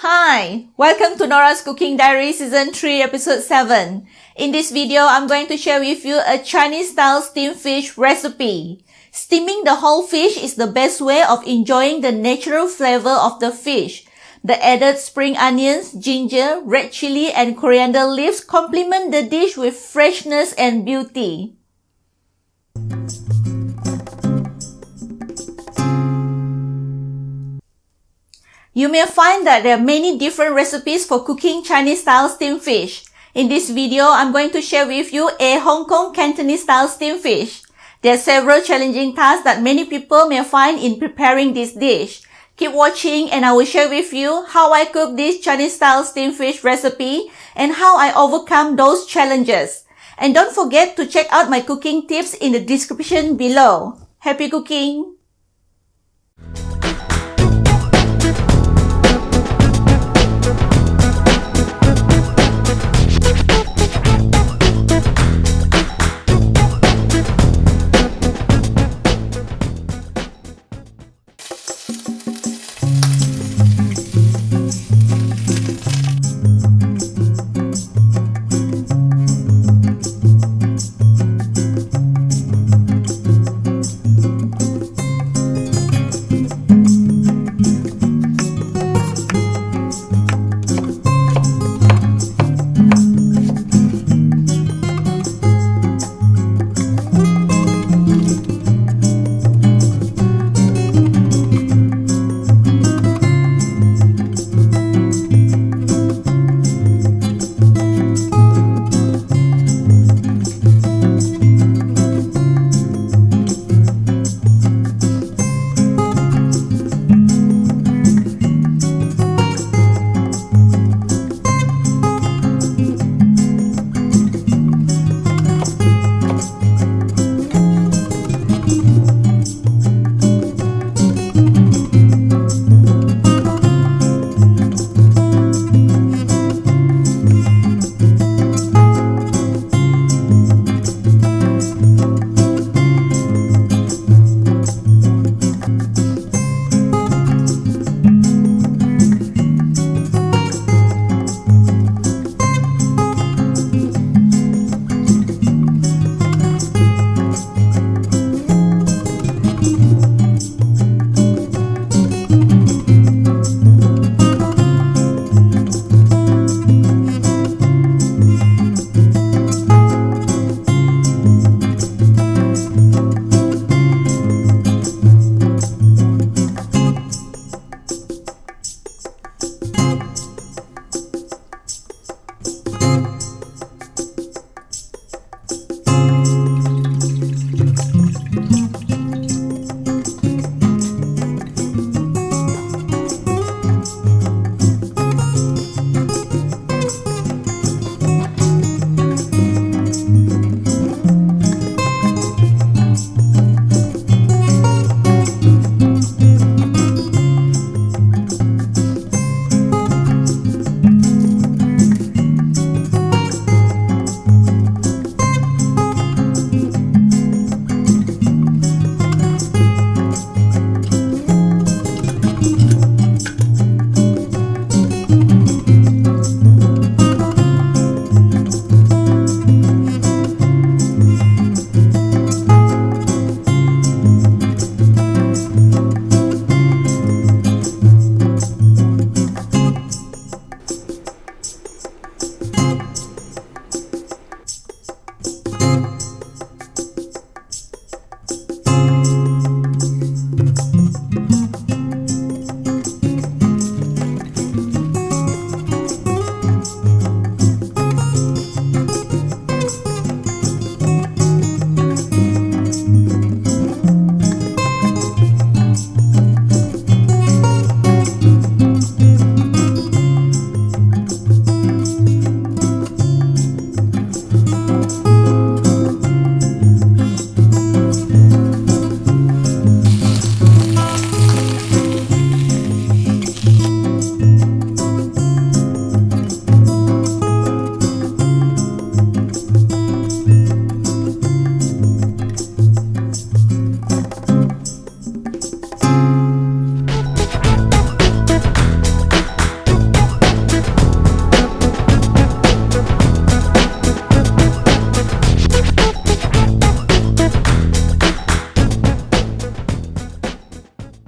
Hi! Welcome to Nora's Cooking Diary Season 3 Episode 7. In this video, I'm going to share with you a Chinese-style steamed fish recipe. Steaming the whole fish is the best way of enjoying the natural flavor of the fish. The added spring onions, ginger, red chili, and coriander leaves complement the dish with freshness and beauty. You may find that there are many different recipes for cooking Chinese-style steamed fish. In this video, I'm going to share with you a Hong Kong Cantonese-style steamed fish. There are several challenging tasks that many people may find in preparing this dish. Keep watching and I will share with you how I cook this Chinese-style steamed fish recipe and how I overcome those challenges. And don't forget to check out my cooking tips in the description below. Happy cooking!